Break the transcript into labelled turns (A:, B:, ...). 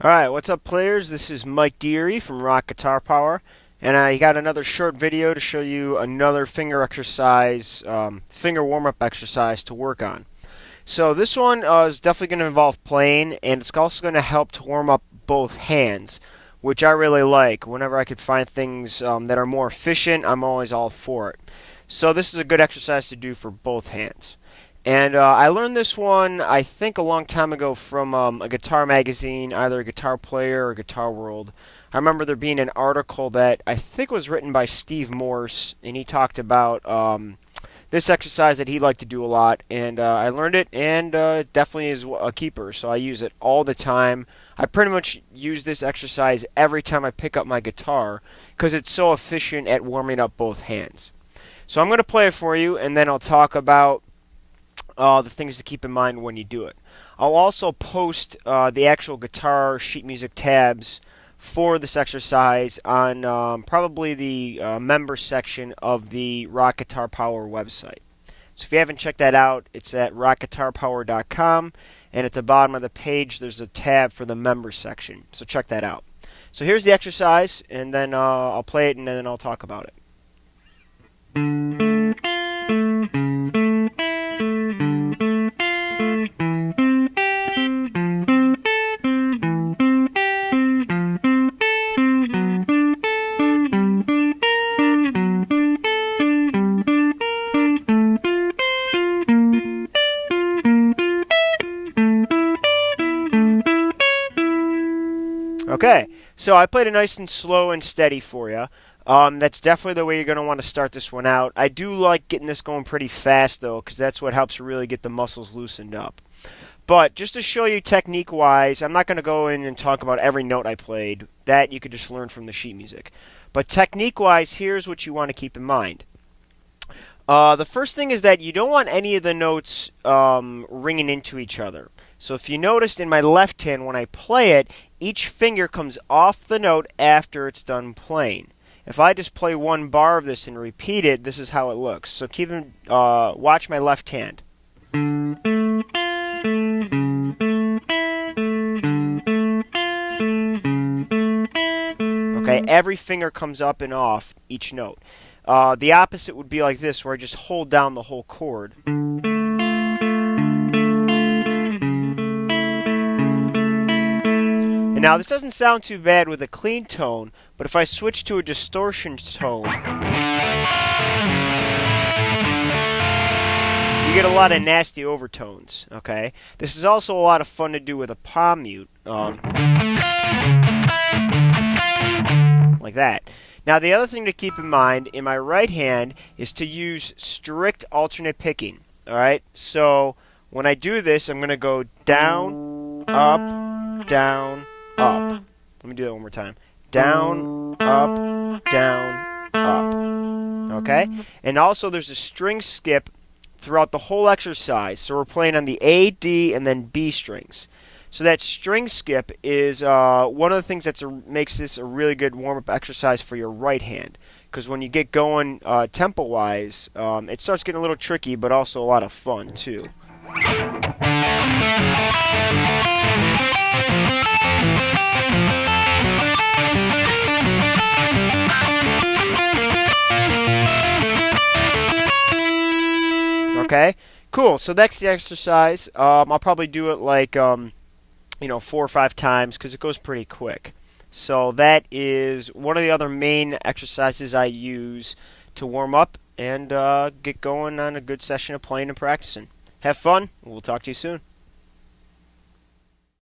A: Alright, what's up players? This is Mike Deary from Rock Guitar Power, and I got another short video to show you another finger exercise, finger warm-up exercise to work on. So this one is definitely going to involve playing, and it's also going to help to warm up both hands, which I really like. Whenever I could find things that are more efficient, I'm always all for it. So this is a good exercise to do for both hands. And I learned this one, I think, a long time ago from a guitar magazine, either a Guitar Player or Guitar World. I remember there being an article that I think was written by Steve Morse, and he talked about this exercise that he liked to do a lot. And I learned it, and it definitely is a keeper, so I use it all the time. I pretty much use this exercise every time I pick up my guitar because it's so efficient at warming up both hands. So I'm going to play it for you, and then I'll talk about the things to keep in mind when you do it. I'll also post the actual guitar sheet music tabs for this exercise on probably the member section of the Rock Guitar Power website. So if you haven't checked that out, it's at rockguitarpower.com, and at the bottom of the page there's a tab for the member section. So check that out. So here's the exercise, and then I'll play it and then I'll talk about it. Okay, so I played it nice and slow and steady for you. That's definitely the way you're going to want to start this one out. I do like getting this going pretty fast, though, because that's what helps really get the muscles loosened up. But just to show you technique-wise, I'm not going to go in and talk about every note I played. That you could just learn from the sheet music. But technique-wise, here's what you want to keep in mind. The first thing is that you don't want any of the notes ringing into each other. So if you noticed in my left hand, when I play it, each finger comes off the note after it's done playing. If I just play one bar of this and repeat it, this is how it looks. So watch my left hand. Okay, every finger comes up and off each note. The opposite would be like this, where I just hold down the whole chord. And now this doesn't sound too bad with a clean tone, but if I switch to a distortion tone, you get a lot of nasty overtones, okay? This is also a lot of fun to do with a palm mute, like that. Now the other thing to keep in mind in my right hand is to use strict alternate picking, alright? So when I do this, I'm going to go down, up, down, up. Let me do that one more time. Down, up, down, up. Okay? And also there's a string skip throughout the whole exercise. So we're playing on the A, D, and then B strings. So that string skip is one of the things that makes this a really good warm-up exercise for your right hand. Because when you get going tempo-wise, it starts getting a little tricky, but also a lot of fun, too. Okay, cool. So that's the exercise. I'll probably do it like 4 or 5 times because it goes pretty quick. So that is one of the other main exercises I use to warm up and get going on a good session of playing and practicing. Have fun. We'll talk to you soon.